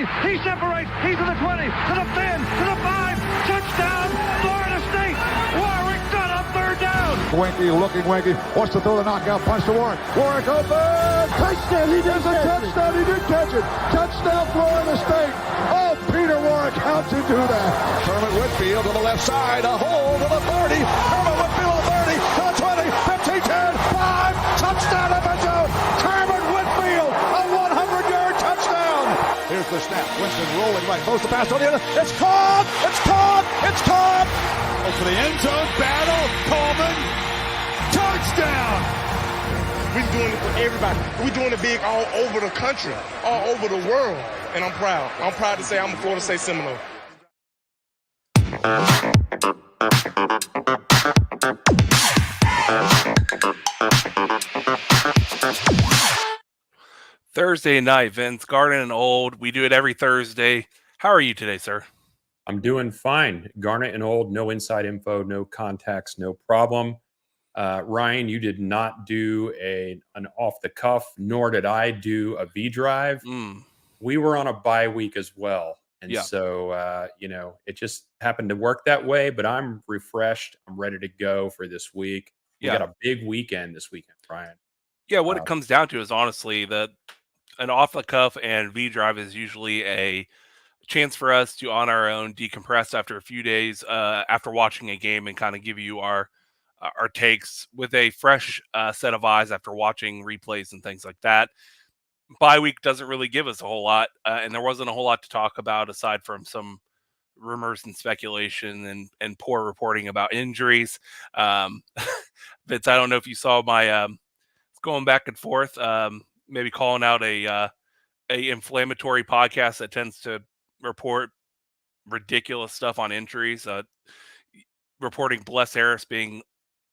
30. He separates. He's to the 20, to the 10, to the 5. Touchdown, Florida State. Warwick got up third down. Winky looking Winky. Wants to throw the knockout punch to Warwick. Warwick open. Touchdown. He does a touchdown. He did catch it. Touchdown, Florida State. Oh, Peter Warwick, how'd you do that? Kermit Whitfield to the left side. A hole to the 30. Kermit Whitfield to the 30. To the 20. 15, 10, 5. Touchdown, FSU. Kermit Whitfield. A 100-yard touchdown. Here's the snap. Winston rolling right. Throws the pass on the other. It's caught. It's caught. It's caught. Oh, for the end zone battle. Coleman. Touchdown. We're doing it for everybody. We're doing it big all over the country, all over the world. And I'm proud. I'm proud to say I'm a Florida State Seminole. Thursday night, Vince, Garnet and Old. We do it every Thursday. How are you today, sir? I'm doing fine. Garnet and Old, no inside info, no contacts, no problem. Ryan, you did not do an off the cuff, nor did I do a V drive. We were on a bye week as well. And so, it just happened to work that way, but I'm refreshed. I'm ready to go for this week. We got a big weekend this weekend, Ryan. Yeah, what it comes down to is honestly that an off the cuff and V drive is usually a chance for us to on our own decompress after a few days after watching a game and kind of give you our takes with a fresh set of eyes after watching replays and things like that. Bye week doesn't really give us a whole lot, and there wasn't a whole lot to talk about aside from some rumors and speculation and poor reporting about injuries. Vince, I don't know if you saw my going back and forth, maybe calling out a inflammatory podcast that tends to report ridiculous stuff on injuries, reporting Bless Harris being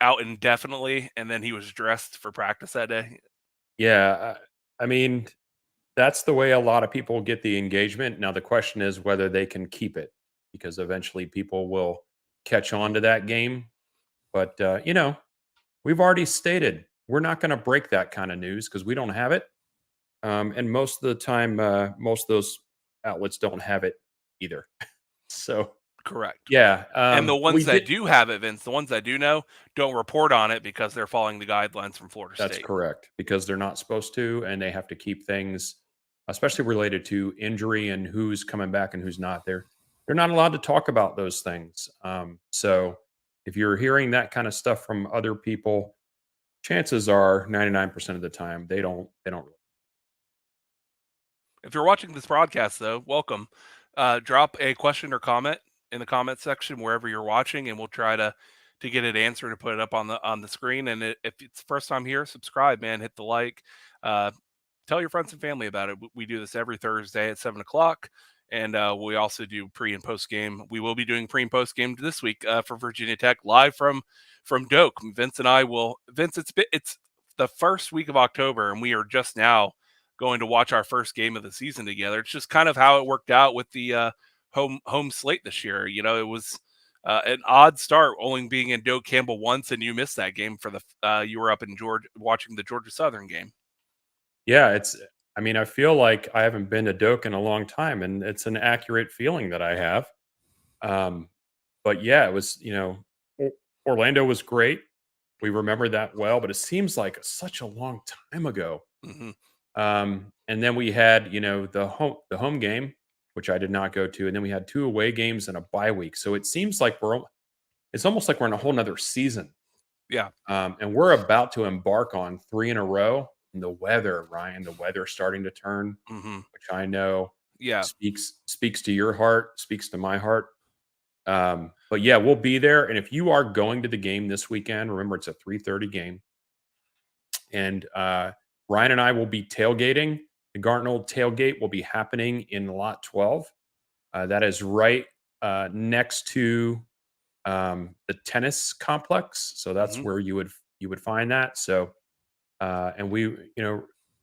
out indefinitely, and then he was dressed for practice that day. Yeah, I mean, that's the way a lot of people get the engagement. Now, the question is whether they can keep it, because eventually people will catch on to that game. But, we've already stated we're not going to break that kind of news because we don't have it. And most of the time, most of those outlets don't have it either. So, correct. Yeah. And the ones that do have it, Vince, the ones that do know, don't report on it because they're following the guidelines from Florida State. That's correct, because they're not supposed to, and they have to keep things, especially related to injury and who's coming back and who's not there. They're not allowed to talk about those things. So if you're hearing that kind of stuff from other people, chances are 99% of the time they don't. If you're watching this broadcast, though, welcome. Drop a question or comment in the comment section wherever you're watching, and we'll try to get it answered and put it up on the screen. And if it's the first time here, subscribe, man. Hit the like. Tell your friends and family about it. We do this every Thursday at 7:00, and we also do pre and post game. We will be doing pre and post game this week for Virginia Tech live from Doak. Vince and I will. Vince, it's the first week of October, and we are just now going to watch our first game of the season together. It's just kind of how it worked out with the home slate this year. It was an odd start, only being in Doak Campbell once, and you missed that game for you were up in Georgia watching the Georgia Southern game. Yeah, I feel like I haven't been to Doak in a long time, and it's an accurate feeling that I have. But yeah, it was, Orlando was great. We remember that well, but it seems like such a long time ago. Mm-hmm. And then we had, the home game, which I did not go to. And then we had 2 away games and a bye week. So it seems like it's almost like we're in a whole nother season. Yeah. And we're about to embark on 3 in a row. And the weather, Ryan, the weather starting to turn, which I know speaks to your heart, speaks to my heart. But yeah, we'll be there. And if you are going to the game this weekend, remember it's a 3:30 game. And, Ryan and I will be tailgating. The Garnet Old tailgate will be happening in lot 12. That is right next to the tennis complex. So that's where you would find that. So, and we,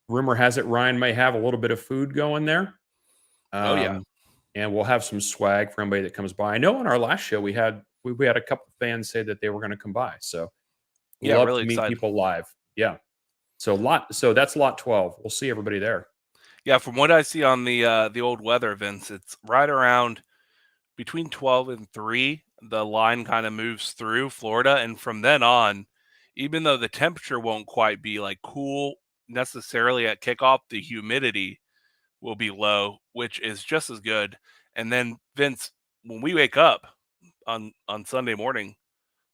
rumor has it Ryan may have a little bit of food going there. And we'll have some swag for anybody that comes by. I know on our last show we had a couple of fans say that they were going to come by. So we'd love really to meet excited. people live. Yeah. So that's lot 12. We'll see everybody there. Yeah, from what I see on the old weather events, it's right around between 12 and 3. The line kind of moves through Florida, and from then on, even though the temperature won't quite be like cool necessarily at kickoff, the humidity will be low, which is just as good. And then Vince, when we wake up on Sunday morning,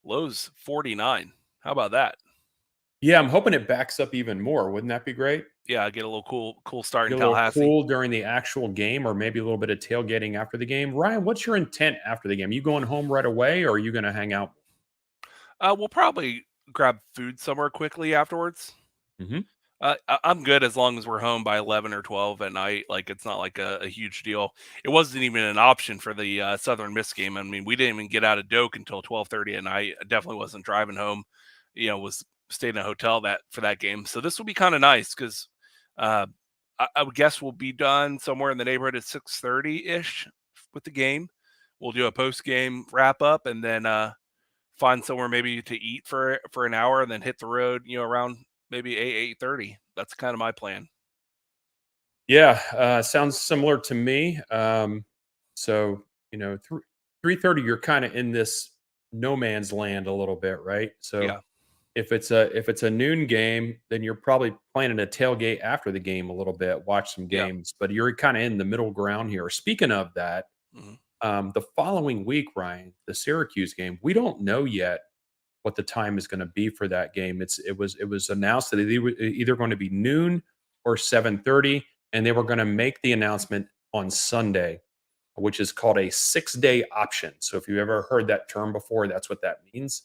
lows 49. How about that? Yeah, I'm hoping it backs up even more. Wouldn't that be great? Yeah, get a little cool start Get in a little Tallahassee. cool during the actual game, or maybe a little bit of tailgating after the game. Ryan, what's your intent after the game? You going home right away, or are you going to hang out? We'll probably grab food somewhere quickly afterwards. Mhm. I'm good as long as we're home by 11 or 12 at night. Like, it's not like a huge deal. It wasn't even an option for the Southern Miss game. I mean, we didn't even get out of Doak until 12:30 at night. I definitely wasn't driving home. Was staying in a hotel that for that game. So this will be kind of nice because uh, I would guess we'll be done somewhere in the neighborhood at 6:30 ish with the game. We'll do a post game wrap up and then find somewhere maybe to eat for an hour and then hit the road, around maybe 8:30. That's kind of my plan. Yeah, sounds similar to me. So 3:30, you're kind of in this no man's land a little bit, right? So Yeah. if it's a noon game, then you're probably planning a tailgate after the game a little bit, watch some Yeah. games, but you're kind of in the middle ground here. Speaking of that, Mhm. the following week, Ryan, the Syracuse game, we don't know yet what the time is going to be for that game. It was announced that it was either going to be noon or 7:30, and they were going to make the announcement on Sunday, which is called a 6-day option. So if you ever heard that term before, that's what that means.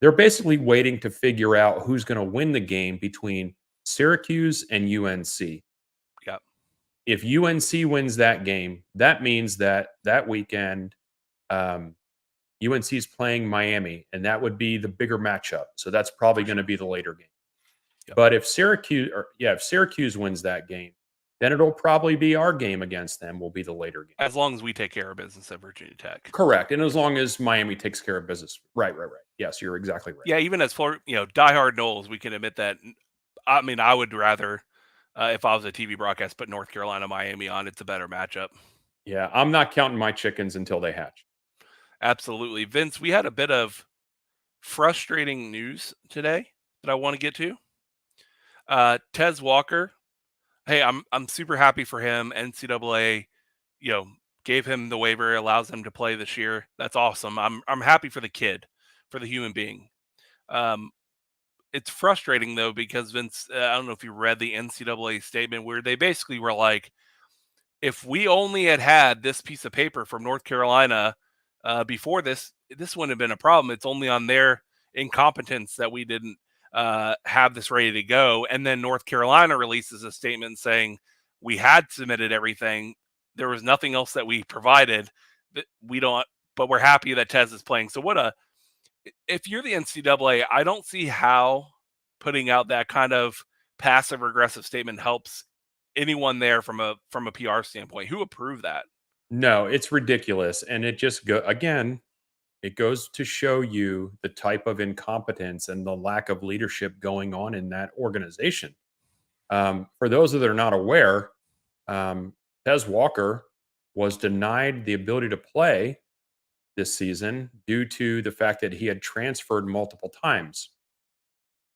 They're basically waiting to figure out who's going to win the game between Syracuse and UNC. Yeah. If UNC wins that game, that means that weekend, um, UNC is playing Miami, and that would be the bigger matchup. So that's probably going to be the later game. Yep. But if Syracuse wins that game, then it'll probably be our game against them. Will be the later game. As long as we take care of business at Virginia Tech. Correct, and as long as Miami takes care of business. Right. Yes, you're exactly right. Yeah, even as for diehard Knowles, we can admit that. I mean, I would rather, if I was a TV broadcast, put North Carolina Miami on. It's a better matchup. Yeah, I'm not counting my chickens until they hatch. Absolutely, Vince. We had a bit of frustrating news today that I want to get to. Tez Walker. Hey, I'm super happy for him. NCAA, gave him the waiver, allows him to play this year. That's awesome. I'm happy for the kid, for the human being. It's frustrating though because Vince, I don't know if you read the NCAA statement where they basically were like, if we only had this piece of paper from North Carolina before this wouldn't have been a problem. It's only on their incompetence that we didn't have this ready to go. And then North Carolina releases a statement saying we had submitted everything. There was nothing else that we provided that we don't, but we're happy that Tez is playing. So if you're the NCAA, I don't see how putting out that kind of passive aggressive statement helps anyone there from a PR standpoint. Who approved that? No, it's ridiculous, and it just again. It goes to show you the type of incompetence and the lack of leadership going on in that organization. For those that are not aware, Tez Walker was denied the ability to play this season due to the fact that he had transferred multiple times.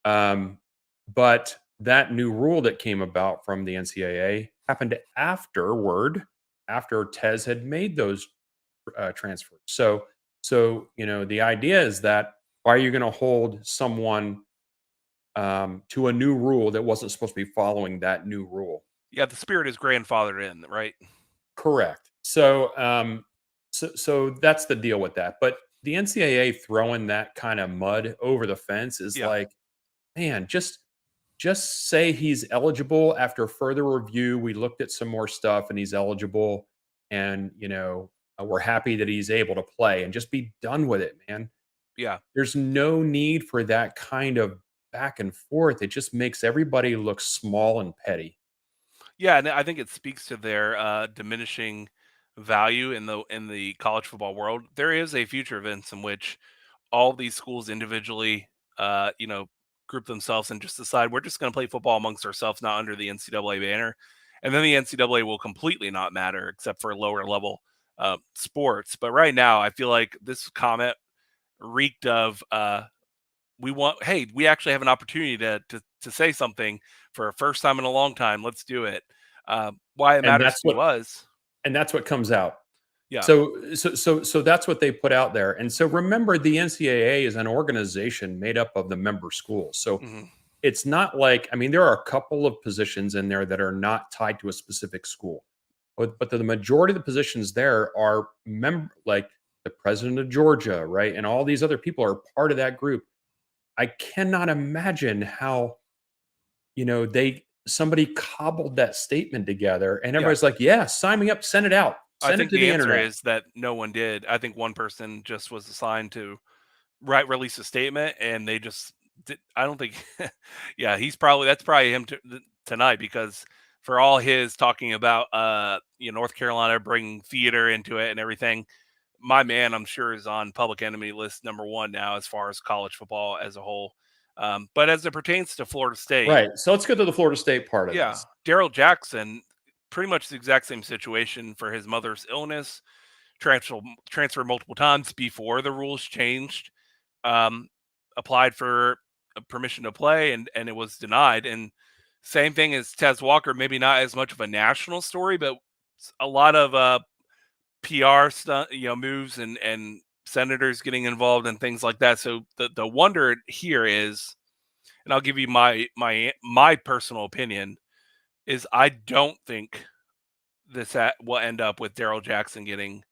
But that new rule that came about from the NCAA happened after Tez had made those transfers. So the idea is that why are you going to hold someone to a new rule that wasn't supposed to be following that new rule? Yeah, the spirit is grandfathered in, right? Correct. So that's the deal with that. But the NCAA throwing that kind of mud over the fence is like, man, just say he's eligible after further review. We looked at some more stuff and he's eligible, and we're happy that he's able to play, and just be done with it, man. Yeah. There's no need for that kind of back and forth. It just makes everybody look small and petty. Yeah, and I think it speaks to their diminishing value in the college football world. There is a future, Vince, in which all these schools individually, group themselves and just decide we're just going to play football amongst ourselves, not under the NCAA banner. and then the NCAA will completely not matter except for lower level sports. But right now, I feel like this comment reeked of we actually have an opportunity to say something for a first time in a long time. Let's do it. Why it And matters to us. And that's what comes out. Yeah. So that's what they put out there. And so remember, the NCAA is an organization made up of the member schools. So it's not like, I mean, there are a couple of positions in there that are not tied to a specific school, but the majority of the positions there are like the president of Georgia, right? And all these other people are part of that group. I cannot imagine how, somebody cobbled that statement together and everybody's like, yeah, sign me up, send it out. Send it to the internet. Is that no one did. I think one person just was assigned to release a statement, and they just did. I don't think. Yeah, that's probably him tonight, because for all his talking about North Carolina bringing theater into it and everything, my man, I'm sure, is on public enemy list #1 now as far as college football as a whole. But as it pertains to Florida State, right? So let's go to the Florida State part of this. Darrell Jackson, pretty much the exact same situation for his mother's illness. Transfer multiple times before the rules changed. Applied for permission to play, and it was denied. And same thing as Tez Walker, maybe not as much of a national story, but a lot of PR stuff, moves and senators getting involved and things like that. So the wonder here is, and I'll give you my personal opinion, is I don't think this will end up with Darrell Jackson getting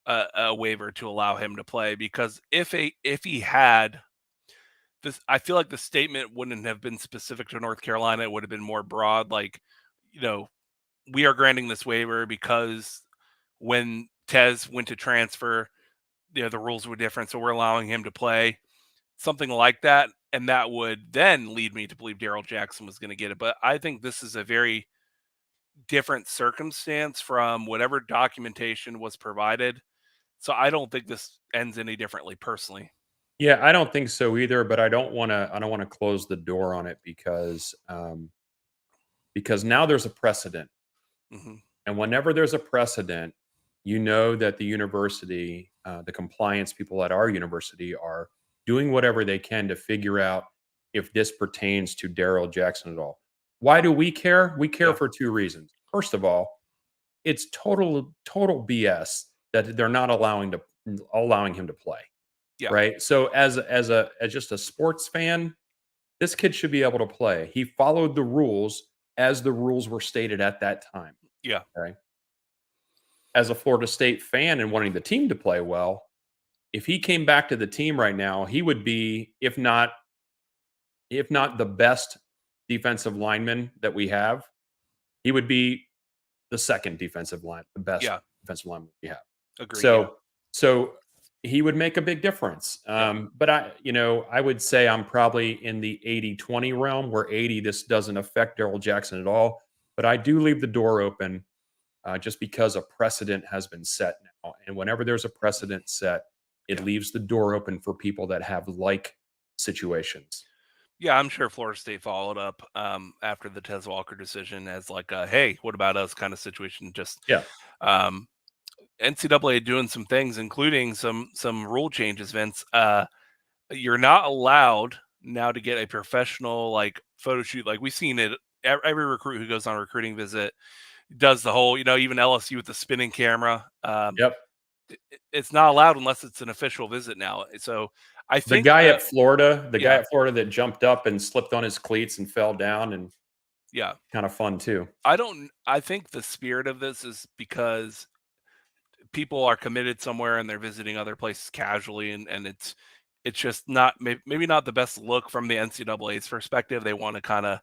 a waiver to allow him to play, because if he had this, I feel like the statement wouldn't have been specific to North Carolina. It would have been more broad, like, we are granting this waiver because when Tez went to transfer, the rules were different, so we're allowing him to play, something like that. And that would then lead me to believe Darrell Jackson was going to get it. But I think this is a very different circumstance from whatever documentation was provided. So I don't think this ends any differently, personally. Yeah, I don't think so either, but I don't want to close the door on it because now there's a precedent. And whenever there's a precedent, that the university, the compliance people at our university are doing whatever they can to figure out if this pertains to Darrell Jackson at all. Why do we care? We care for two reasons. First of all, it's total BS that they're not allowing him to play. Yeah. Right. So as just a sports fan, this kid should be able to play. He followed the rules as the rules were stated at that time. Yeah. Okay. As a Florida State fan and wanting the team to play well, if he came back to the team right now, he would be, if not the best defensive lineman that we have, he would be the second defensive line, the best defensive lineman we have. Agreed. So he would make a big difference. But I would say I'm probably in the 80-20 realm, where 80, this doesn't affect Darrell Jackson at all. But I do leave the door open just because a precedent has been set now. And whenever there's a precedent set, it leaves the door open for people that have like situations. Yeah, I'm sure Florida State followed up after the Tez Walker decision as like a, hey, what about us kind of situation. Just NCAA doing some things, including some rule changes, Vince. You're not allowed now to get a professional like photo shoot. Like we've seen it, every recruit who goes on a recruiting visit does the whole, even LSU with the spinning camera. It's not allowed unless it's an official visit now. So I think the guy at Florida that jumped up and slipped on his cleats and fell down, and kind of fun too. I think the spirit of this is because people are committed somewhere and they're visiting other places casually, and it's just not maybe not the best look from the NCAA's perspective. They want to kind of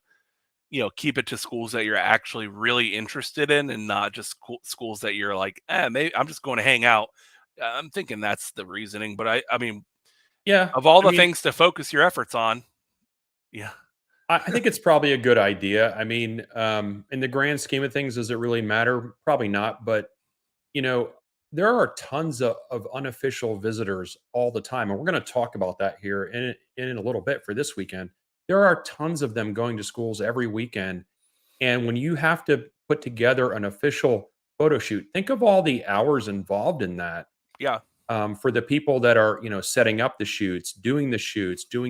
keep it to schools that you're actually really interested in, and not just schools that you're like, maybe I'm just going to hang out. I'm thinking that's the reasoning, but I mean, of all the things to focus your efforts on, I think it's probably a good idea. I mean, in the grand scheme of things, does it really matter? Probably not. But there are tons of unofficial visitors all the time, and we're going to talk about that here in a little bit for this weekend. There are tons of them going to schools every weekend, and when you have to put together an official photo shoot. Think of all the hours involved in that. Yeah. For the people that are, setting up the shoots, doing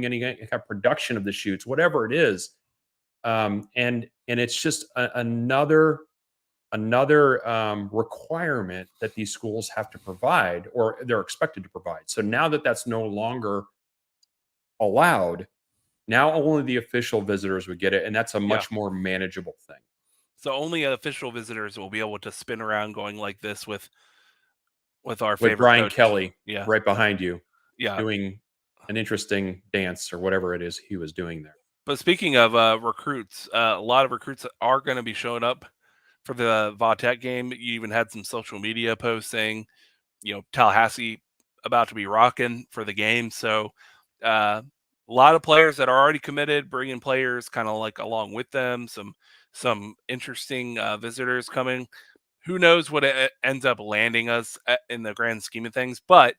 any kind of production of the shoots, whatever it is. And it's just another requirement that these schools have to provide, or they're expected to provide. So now that that's no longer allowed, now only the official visitors would get it, and that's a much more manageable thing. So only official visitors will be able to spin around going like this with our favorite Brian coach. Kelly, Yeah, right behind you, yeah, doing an interesting dance or whatever it is he was doing there. But speaking of recruits, a lot of recruits are going to be showing up for the VT game. You even had some social media posts saying, Tallahassee about to be rocking for the game. So a lot of players that are already committed, bringing players kind of like along with them. Some interesting visitors coming. Who knows what it ends up landing us in the grand scheme of things? But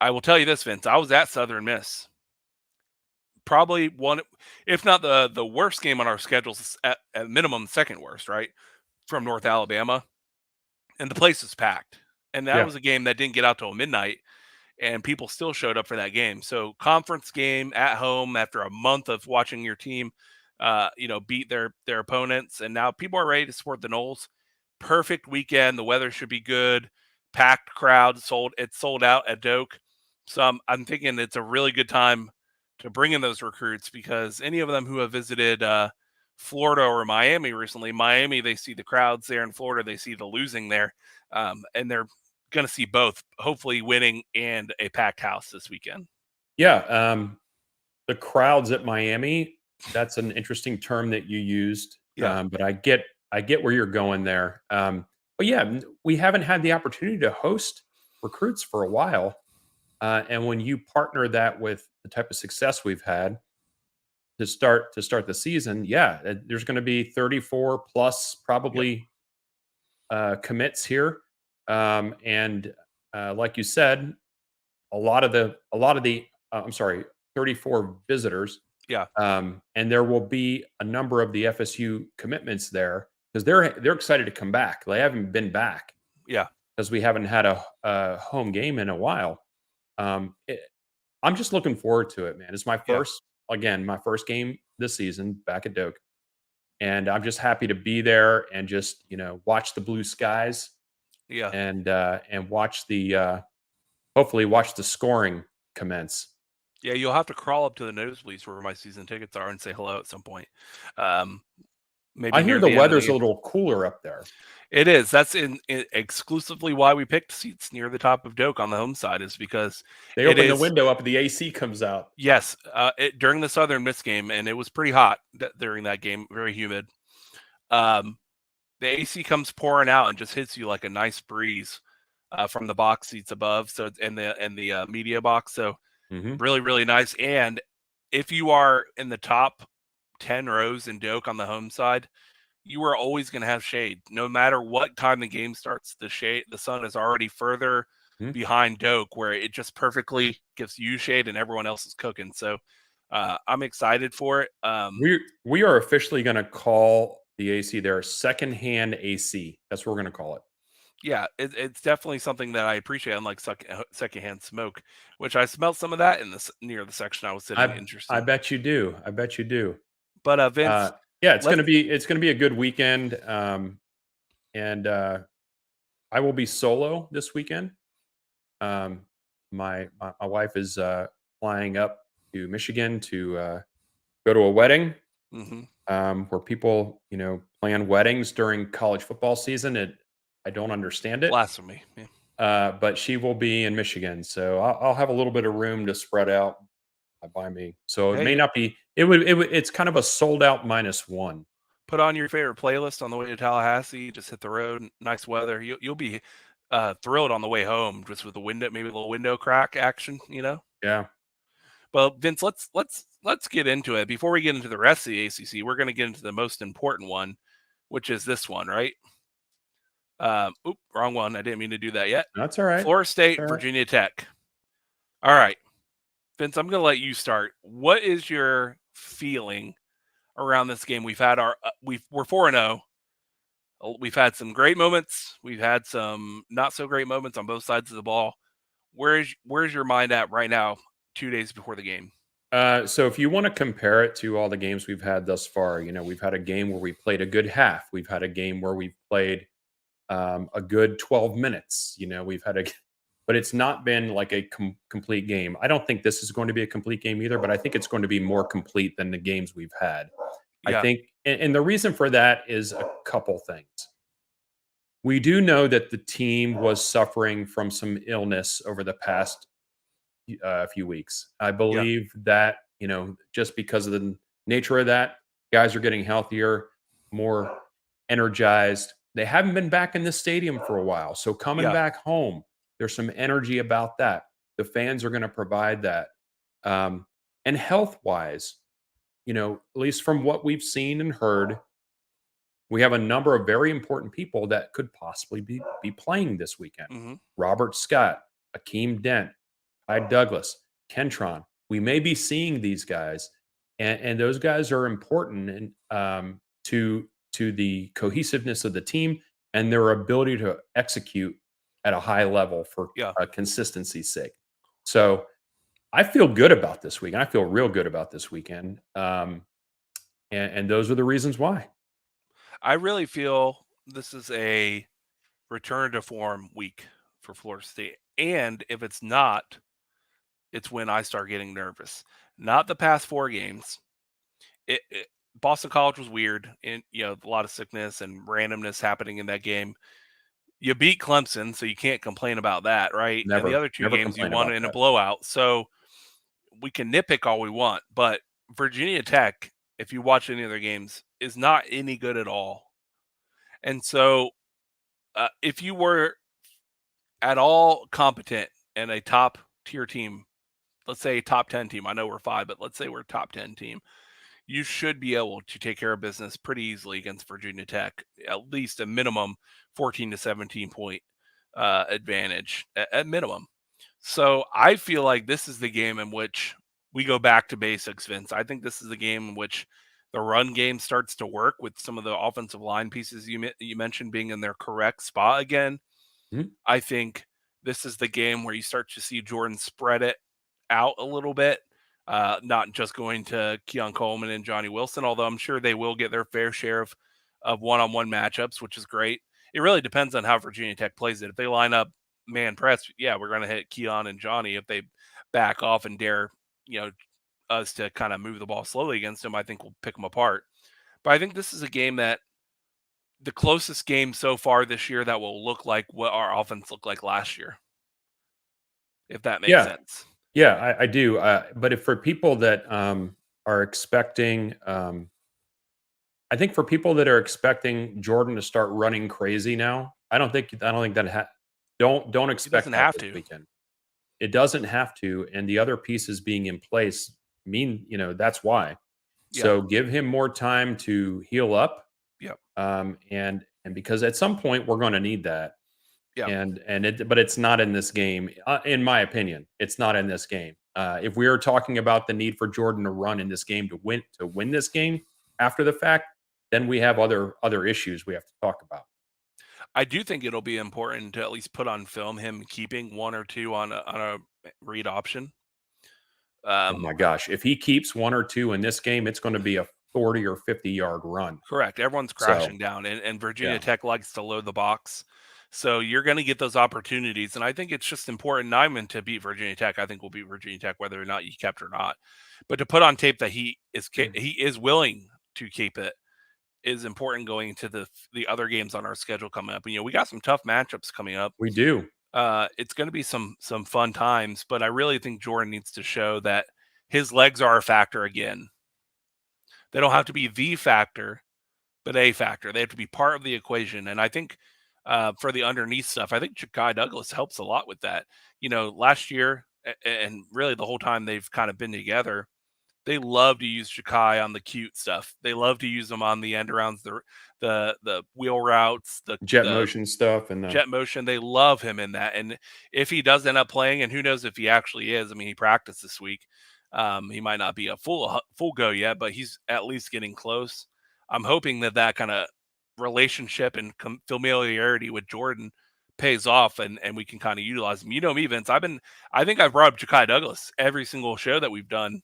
I will tell you this, Vince. I was at Southern Miss. Probably one, if not the worst game on our schedules, at minimum second worst, right? From North Alabama, and the place was packed. And that was a game that didn't get out till midnight, and people still showed up for that game. So conference game at home after a month of watching your team, beat their opponents, and now people are ready to support the Noles. Perfect weekend. The weather should be good. Packed crowd. It's sold out at Doak. So I'm thinking it's a really good time to bring in those recruits, because any of them who have visited Florida or Miami recently, Miami, they see the crowds there. In Florida, they see the losing there, and they're going to see both, hopefully winning and a packed house this weekend. Yeah, the crowds at Miami, that's an interesting term that you used. But I get where you're going there. But yeah, we haven't had the opportunity to host recruits for a while. And when you partner that with the type of success we've had to start the season, there's going to be 34 plus probably commits here. And like you said, a lot of the I'm sorry, 34 visitors. Yeah. And there will be a number of the FSU commitments there, because they're excited to come back. They haven't been back. Yeah. Because we haven't had a home game in a while. I'm just looking forward to it, man. It's my first game this season back at Doak. And I'm just happy to be there and just, watch the blue skies. Yeah. And watch hopefully watch the scoring commence. Yeah, you'll have to crawl up to the nosebleeds where my season tickets are and say hello at some point. Maybe I hear the weather's a little cooler up there. It is. That's exclusively why we picked seats near the top of Doak on the home side, is because they open the window up and the AC comes out. Yes, during the Southern Miss game, and it was pretty hot during that game, very humid. The AC comes pouring out and just hits you like a nice breeze from the box seats above. So and the media box. So really, really nice. And if you are in the top 10 rows in Doak on the home side, you are always going to have shade. No matter what time the game starts, the sun is already further behind Doak, where it just perfectly gives you shade and everyone else is cooking. So I'm excited for it. We are officially going to call the AC there secondhand AC. That's what we're going to call it. Yeah, it's definitely something that I appreciate, unlike secondhand smoke, which I smelled some of that near the section I was sitting. Interesting. I bet you do. But Vince, it's going to be a good weekend. And I will be solo this weekend. My wife is flying up to Michigan to go to a wedding. Where people, plan weddings during college football season. I don't understand it. Blasphemy. Yeah. But she will be in Michigan, so I'll have a little bit of room to spread out by me. So it may not be. It's kind of a sold out -1. Put on your favorite playlist on the way to Tallahassee. Just hit the road. Nice weather. You'll be thrilled on the way home, just with the window, maybe a little window crack action. Yeah. Well, Vince, let's get into it. Before we get into the rest of the ACC, we're going to get into the most important one, which is this one, right? Wrong one. I didn't mean to do that yet. That's all right. Florida State, Virginia Tech. All right, Vince, I'm going to let you start. What is your feeling around this game? We've had we're 4-0. We've had some great moments. We've had some not so great moments on both sides of the ball. Where's your mind at right now, 2 days before the game? So if you want to compare it to all the games we've had thus far, we've had a game where we played a good half. We've had a game where we've played a good 12 minutes. We've had but it's not been like a complete game. I don't think this is going to be a complete game either, but I think it's going to be more complete than the games we've had. I Yeah. think, and the reason for that is a couple things. We do know that the team was suffering from some illness over the past few weeks. I believe that, just because of the nature of that, guys are getting healthier, more energized. They haven't been back in the stadium for a while. So coming back home, there's some energy about that. The fans are going to provide that. And health wise, at least from what we've seen and heard, we have a number of very important people that could possibly be playing this weekend. Mm-hmm. Robert Scott, Akeem Dent, Hyde Douglas, Kentron. We may be seeing these guys, and those guys are important and to the cohesiveness of the team and their ability to execute at a high level for consistency's sake. So I feel good about this weekend. I feel real good about this weekend, and those are the reasons why. I really feel this is a return to form week for Florida State. And if it's not, it's when I start getting nervous. Not the past 4 games. Boston College was weird, and a lot of sickness and randomness happening in that game. You beat Clemson, so you can't complain about that, right? Never, and the other 2 games you won in a blowout. So we can nitpick all we want, but Virginia Tech, if you watch any of their games, is not any good at all. And so if you were at all competent and a top tier team, let's say a top 10 team, I know we're 5, but let's say we're a top 10 team, you should be able to take care of business pretty easily against Virginia Tech, at least a minimum 14 to 17 point advantage at minimum. So I feel like this is the game in which we go back to basics, Vince. I think this is the game in which the run game starts to work with some of the offensive line pieces you mentioned being in their correct spot again. Mm-hmm. I think this is the game where you start to see Jordan spread it out a little bit, not just going to Keon Coleman and Johnny Wilson, although I'm sure they will get their fair share of one-on-one matchups, which is great. It really depends on how Virginia Tech plays it. If they line up man press, we're going to hit Keon and Johnny. If they back off and dare, us to kind of move the ball slowly against them, I think we'll pick them apart. But I think this is a game that the closest game so far this year that will look like what our offense looked like last year, if that makes sense. Yeah, I do. But for people that are expecting, I think for people that are expecting Jordan to start running crazy now, I don't think that don't expect that this weekend. It doesn't have to, and the other pieces being in place mean that's why. So give him more time to heal up. Yep. And because at some point we're going to need that. Yeah. But it's not in this game, in my opinion. It's not in this game. If we are talking about the need for Jordan to run in this game to win this game after the fact, then we have other issues we have to talk about. I do think it'll be important to at least put on film him keeping 1 or 2 on a read option. Oh my gosh! If he keeps 1 or 2 in this game, it's going to be a 40 or 50-yard run. Correct. Everyone's crashing down, and Virginia Tech likes to load the box. So you're going to get those opportunities, and I think it's just important. Nyman to beat Virginia Tech. I think we'll beat Virginia Tech whether or not you kept or not. But to put on tape that he is willing to keep it is important going into the other games on our schedule coming up. We got some tough matchups coming up. We do. It's going to be some fun times, but I really think Jordan needs to show that his legs are a factor again. They don't have to be the factor, but a factor. They have to be part of the equation. And I think for the underneath stuff, I think Ja'Kai Douglas helps a lot with that. Last year and really the whole time they've kind of been together, they love to use Ja'Kai on the cute stuff. They love to use them on the end arounds, the wheel routes, the jet motion stuff, and jet motion. They love him in that. And if he does end up playing, and who knows if he actually is, I mean, he practiced this week. He might not be a full go yet, but he's at least getting close. I'm hoping that kind of relationship and familiarity with Jordan pays off, and we can kind of utilize him. You know me, Vince. I think I've brought up Ja'Kai Douglas every single show that we've done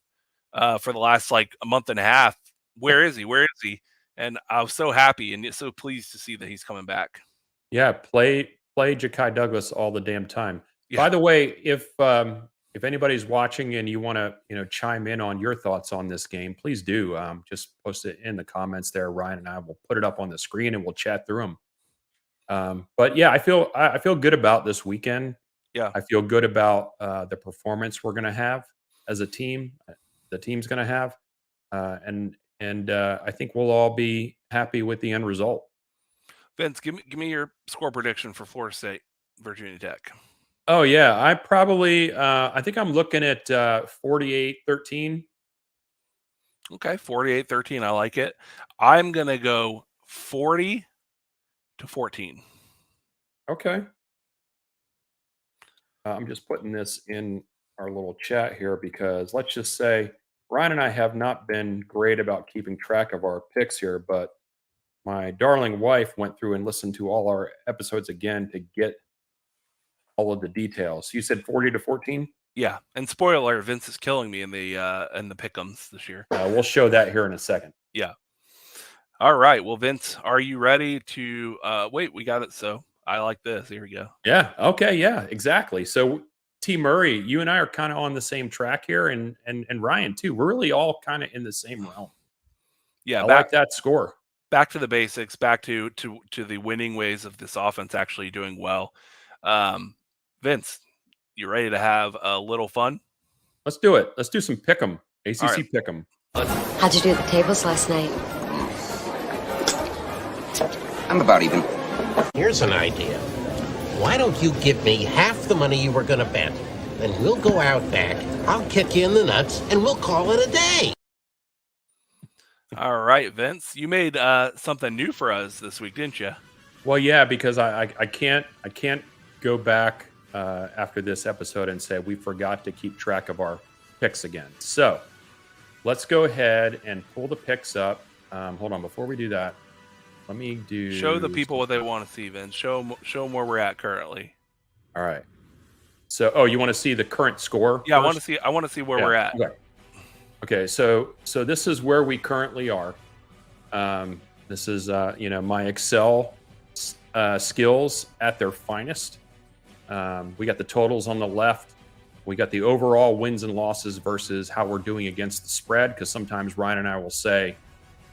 for the last like a month and a half. Where is he? Where is he? And I was so happy and so pleased to see that he's coming back. Yeah, play Ja'Kai Douglas all the damn time. Yeah. By the way, if anybody's watching and you want to chime in on your thoughts on this game, please do. Just post it in the comments there. Ryan and I will put it up on the screen and we'll chat through them. But yeah, I feel good about this weekend. Yeah, I feel good about the performance we're going to have as a team. The team's going to have, and I think we'll all be happy with the end result. Vince, give me your score prediction for Florida State, Virginia Tech. Oh yeah, I probably I think I'm looking at 48-13. Okay, 48-13. I like it. I'm gonna go 40-14. Okay. I'm just putting this in our little chat here because let's just say Ryan and I have not been great about keeping track of our picks here, but my darling wife went through and listened to all our episodes again to get all of the details. You said 40-14? Yeah, and spoiler alert, Vince is killing me in the pick'ems this year. We'll show that here in a second. Yeah. All right. Well, Vince, are you ready to wait? We got it. So I like this. Here we go. Yeah. Okay. Yeah. Exactly. So T. Murray, you and I are kind of on the same track here, and Ryan too. We're really all kind of in the same realm. Yeah. I like that score. Back to the basics. Back to the winning ways of this offense actually doing well. Vince, you ready to have a little fun? Let's do it. Let's do some pick'em. ACC right. Pick'em. How'd you do at the tables last night? I'm about even. Here's an idea. Why don't you give me half the money you were going to bet? Then we'll go out back, I'll kick you in the nuts, and we'll call it a day. All right, Vince. You made something new for us this week, didn't you? Well, yeah, because I can't go back after this episode and say we forgot to keep track of our picks again. So let's go ahead and pull the picks up. Hold on, before we do that, let me show the people what they want to see, Vince. Show them where we're at currently. All right. So, you want to see the current score? Yeah, first? I want to see where we're at. Okay. So this is where we currently are. This is my Excel skills at their finest. We got the totals on the left. We got the overall wins and losses versus how we're doing against the spread. Because sometimes Ryan and I will say,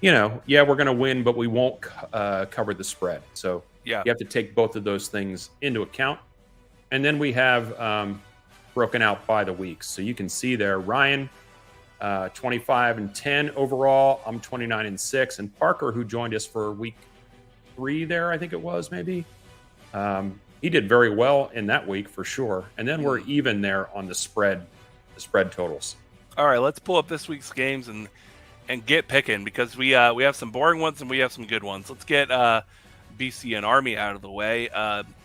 we're going to win, but we won't cover the spread. So yeah, you have to take both of those things into account. And then we have broken out by the weeks. So you can see there, Ryan, 25-10 overall. I'm 29-6. And Parker, who joined us for week 3 there, I think it was maybe. He did very well in that week for sure. And then we're even there on the spread totals. All right, let's pull up this week's games and get picking because we have some boring ones and we have some good ones. Let's get BC and Army out of the way.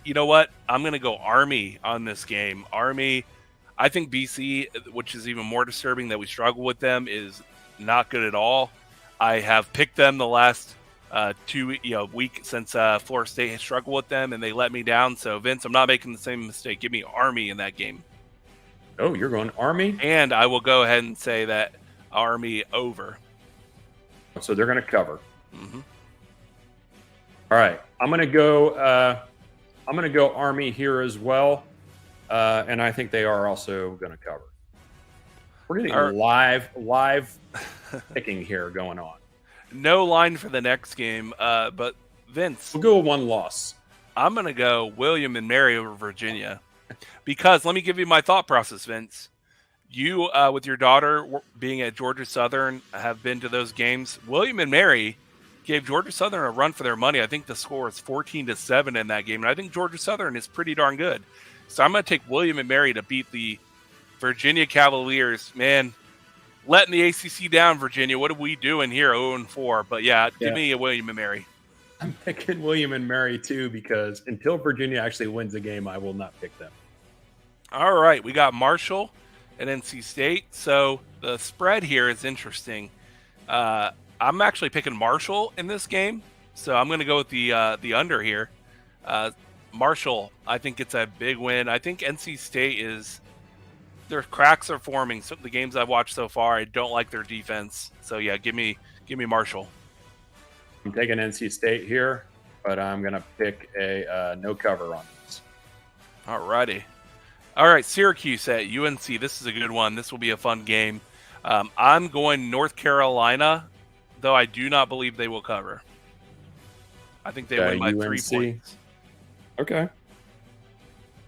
You know what? I'm going to go Army on this game. Army, I think BC, which is even more disturbing that we struggle with them, is not good at all. I have picked them the last 2 week since Florida State has struggled with them and they let me down. So Vince, I'm not making the same mistake. Give me Army in that game. Oh, you're going Army? And I will go ahead and say that Army over. So they're going to cover. Mm-hmm. All right, I'm going to go Army here as well, and I think they are also going to cover. We're getting live picking here going on. No line for the next game, but Vince, we'll go with one loss. I'm going to go William and Mary over Virginia because let me give you my thought process, Vince. You, with your daughter being at Georgia Southern, have been to those games. William and Mary gave Georgia Southern a run for their money. I think the score is 14-7 in that game, and I think Georgia Southern is pretty darn good. So I'm going to take William and Mary to beat the Virginia Cavaliers. Man, letting the ACC down, Virginia. What are we doing here, 0-4? But yeah, give me a William and Mary. I'm picking William and Mary too because until Virginia actually wins the game, I will not pick them. All right, we got Marshall at NC State. So the spread here is interesting. I'm actually picking Marshall in this game. So I'm going to go with the under here. Marshall, I think it's a big win. I think NC State their cracks are forming. So the games I've watched so far, I don't like their defense. So yeah, give me Marshall. I'm taking NC State here, but I'm going to pick a no cover on this. All righty. All right, Syracuse at UNC. This is a good one. This will be a fun game. I'm going North Carolina, though I do not believe they will cover. I think they win by UNC. 3 points. Okay.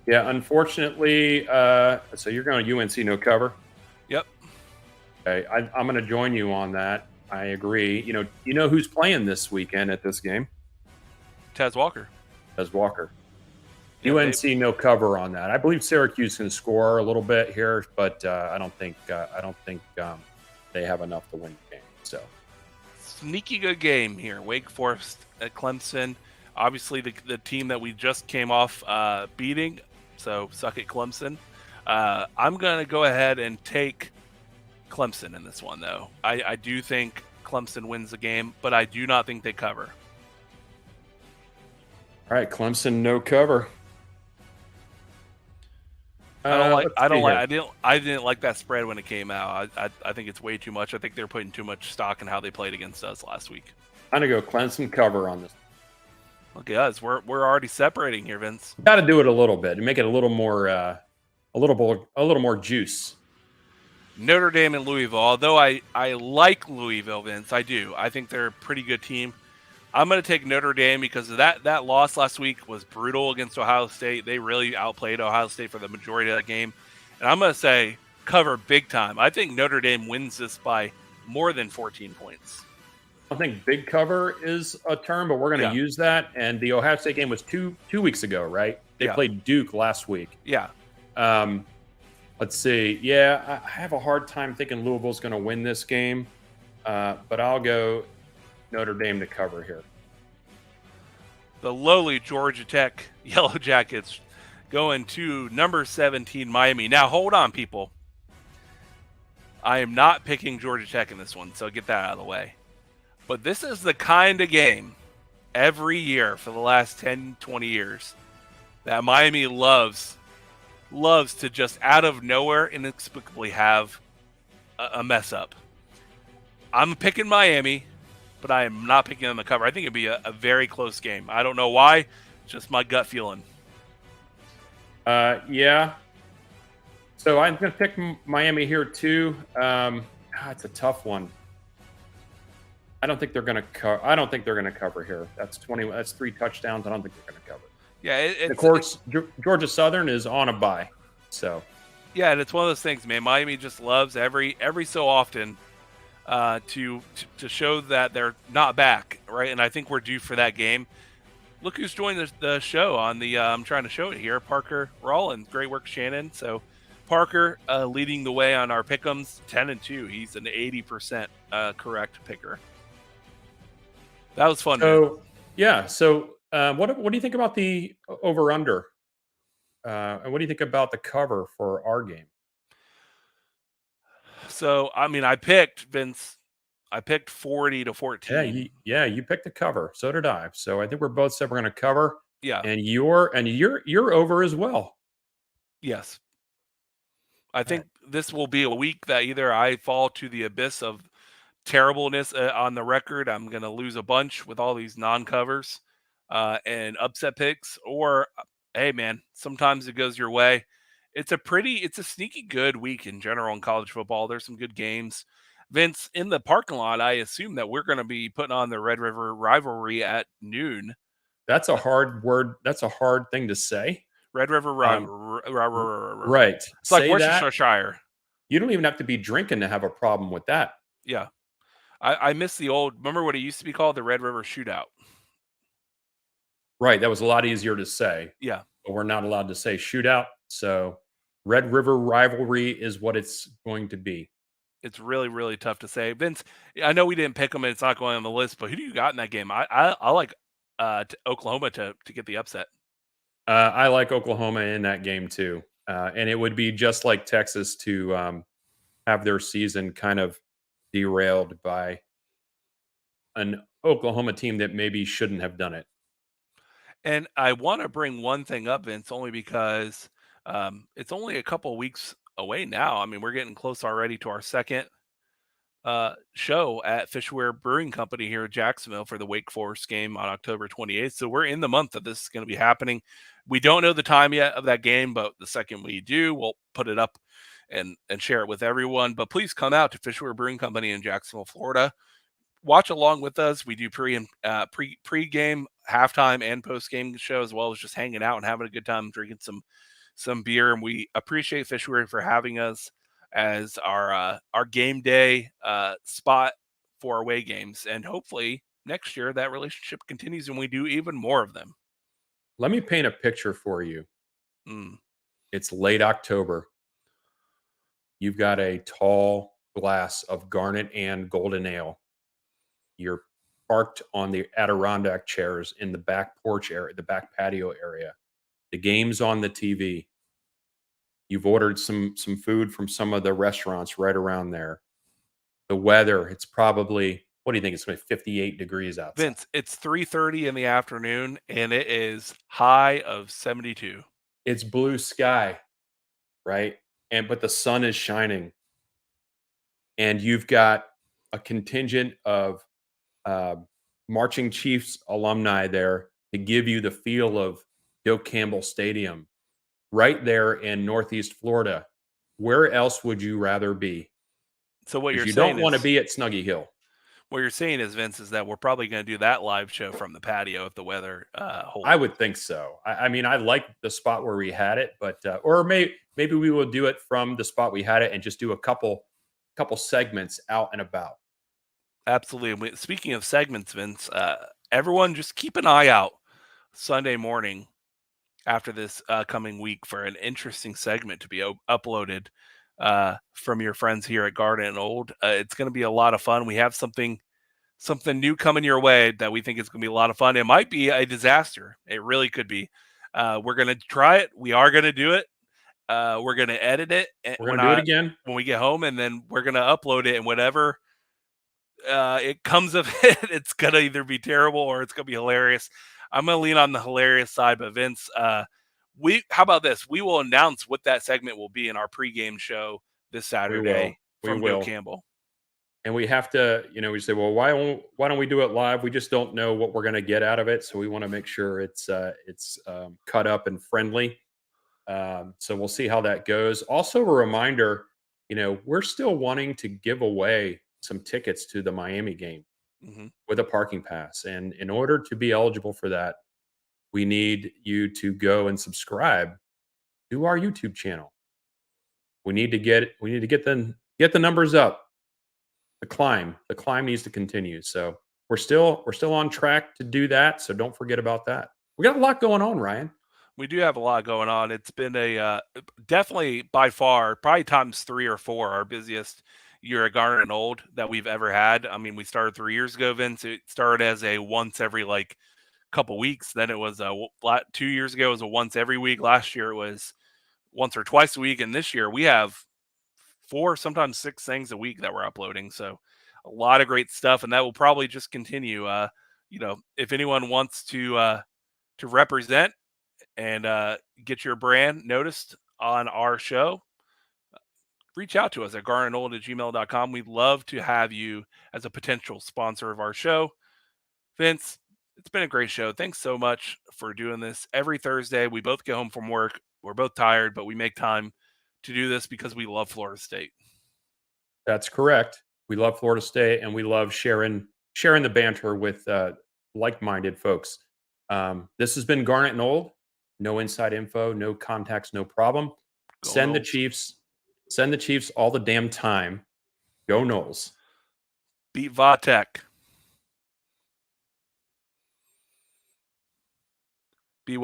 Yeah, unfortunately, so you're going to UNC no cover? Yep. Okay, I'm going to join you on that. I agree. You know who's playing this weekend at this game? Tez Walker. Tez Walker. Yeah, UNC no cover on that. I believe Syracuse can score a little bit here, but I don't think they have enough to win the game. So sneaky good game here. Wake Forest at Clemson. Obviously, the team that we just came off beating. So suck it, Clemson. I'm gonna go ahead and take Clemson in this one, though. I do think Clemson wins the game, but I do not think they cover. All right, Clemson no cover. I didn't like that spread when it came out. I think it's way too much. I think they're putting too much stock in how they played against us last week. I'm gonna go Clemson cover on this. Look at us. We're already separating here, Vince. Got to do it a little bit and make it a little more juice. Notre Dame and Louisville. Although I like Louisville, Vince, I do. I think they're a pretty good team. I'm going to take Notre Dame because of that loss last week was brutal against Ohio State. They really outplayed Ohio State for the majority of that game. And I'm going to say cover big time. I think Notre Dame wins this by more than 14 points. I think big cover is a term, but we're going to use that. And the Ohio State game was two weeks ago, right? They played Duke last week. Yeah. Let's see. Yeah, I have a hard time thinking Louisville's going to win this game, but I'll go Notre Dame to cover here. The lowly Georgia Tech Yellow Jackets going to number 17 Miami. Now, hold on, people. I am not picking Georgia Tech in this one, so get that out of the way. But this is the kind of game every year for the last 10, 20 years that Miami loves to just out of nowhere inexplicably have a mess up. I'm picking Miami, but I am not picking them to cover. I think it'd be a very close game. I don't know why, just my gut feeling. Yeah. So I'm going to pick Miami here too. It's a tough one. I don't think they're going to cover. I don't think they're going to cover here. That's 20. That's 3 touchdowns. I don't think they're going to cover. Yeah, of course, Georgia Southern is on a bye. So, yeah, and it's one of those things, man. Miami just loves every so often to show that they're not back, right? And I think we're due for that game. Look who's joined the show on the. I'm trying to show it here. Parker Rollins, great work, Shannon. So, Parker leading the way on our pick'ems, 10-2. He's an 80% correct picker. That was fun. So, man. Yeah. So, what do you think about the over under? And what do you think about the cover for our game? So, I mean, I picked 40-14. Yeah, you picked the cover. So did I. So I think we're both said we're going to cover. Yeah. And you're over as well. Yes. I think this will be a week that either I fall to the abyss of terribleness on the record. I'm going to lose a bunch with all these non-covers and upset picks, or hey man, sometimes it goes your way. It's a sneaky good week in general in college football. There's some good games. Vince, in the parking lot, I assume that we're going to be putting on the Red River rivalry at noon. That's a hard word. That's a hard thing to say. Red River right. It's like Worcestershire. You don't even have to be drinking to have a problem with that. Yeah. I miss the old, remember what it used to be called? The Red River Shootout. Right. That was a lot easier to say. Yeah. But we're not allowed to say shootout. So Red River rivalry is what it's going to be. It's really, really tough to say. Vince, I know we didn't pick them and it's not going on the list, but who do you got in that game? I like Oklahoma to get the upset. I like Oklahoma in that game too. And it would be just like Texas to have their season kind of derailed by an Oklahoma team that maybe shouldn't have done it. And I want to bring one thing up, Vince, only because it's only a couple weeks away now. I mean, we're getting close already to our second show at Fishware Brewing Company here in Jacksonville for the Wake Forest game on October 28th. So we're in the month that this is going to be happening. We don't know the time yet of that game, but the second we do, we'll put it up and share it with everyone. But please come out to Fishware Brewing Company in Jacksonville, Florida. Watch along with us. We do pre-game, halftime, and post-game show, as well as just hanging out and having a good time, drinking some beer. And we appreciate Fishware for having us as our game day spot for away games. And hopefully next year that relationship continues and we do even more of them. Let me paint a picture for you. It's late October. You've got a tall glass of Garnet and Golden Ale. You're parked on the Adirondack chairs in the back porch area, the back patio area. The game's on the TV. You've ordered some food from some of the restaurants right around there. The weather, it's probably, what do you think? It's going to be 58 degrees outside. Vince, it's 3:30 in the afternoon, and it is high of 72. It's blue sky, right? But the sun is shining. And you've got a contingent of Marching Chiefs alumni there to give you the feel of Bill Campbell Stadium right there in Northeast Florida. Where else would you rather be? So what you're you saying don't want to be at Snuggy Hill. What you're saying is, Vince, is that we're probably going to do that live show from the patio if the weather holds. I would think so. I mean, I like the spot where we had it, but or maybe we will do it from the spot we had it and just do a couple segments out and about. Absolutely. Speaking of segments, Vince, everyone just keep an eye out Sunday morning after this coming week for an interesting segment to be uploaded from your friends here at Garden and Old. It's going to be a lot of fun. We have something new coming your way that we think is going to be a lot of fun. It might be a disaster. It really could be. We're going to try it. We are going to do it. We're going to edit it. We're going to do it again when we get home, and then we're going to upload it, and whatever it comes of it, it's going to either be terrible or it's going to be hilarious. I'm going to lean on the hilarious side, but Vince, how about this? We will announce what that segment will be in our pregame show this Saturday from Bill Campbell. And we have to, we say, well, why don't we do it live? We just don't know what we're going to get out of it, so we want to make sure it's cut up and friendly. So we'll see how that goes. Also, a reminder, we're still wanting to give away some tickets to the Miami game with a parking pass, and in order to be eligible for that, we need you to go and subscribe to our YouTube channel. We need to get the numbers up. The climb needs to continue. So we're still on track to do that. So don't forget about that. We got a lot going on, Ryan. We do have a lot going on. It's been a definitely by far, probably times 3 or 4, our busiest year at Garnet and Old that we've ever had. I mean, we started 3 years ago, Vince. It started as a once every couple weeks. Then it was 2 years ago, it was a once every week. Last year it was once or twice a week. And this year we have 4, sometimes 6 things a week that we're uploading. So a lot of great stuff. And that will probably just continue. If anyone wants to represent and get your brand noticed on our show, reach out to us at garnetold@gmail.com. We'd love to have you as a potential sponsor of our show. Vince, it's been a great show. Thanks so much for doing this every Thursday. We both get home from work. We're both tired, but we make time to do this because we love Florida State. That's correct. We love Florida State, and we love sharing the banter with like-minded folks. This has been Garnet and Old. No inside info, no contacts, no problem. Send the Chiefs all the damn time. Go Noles. Beat Vatek.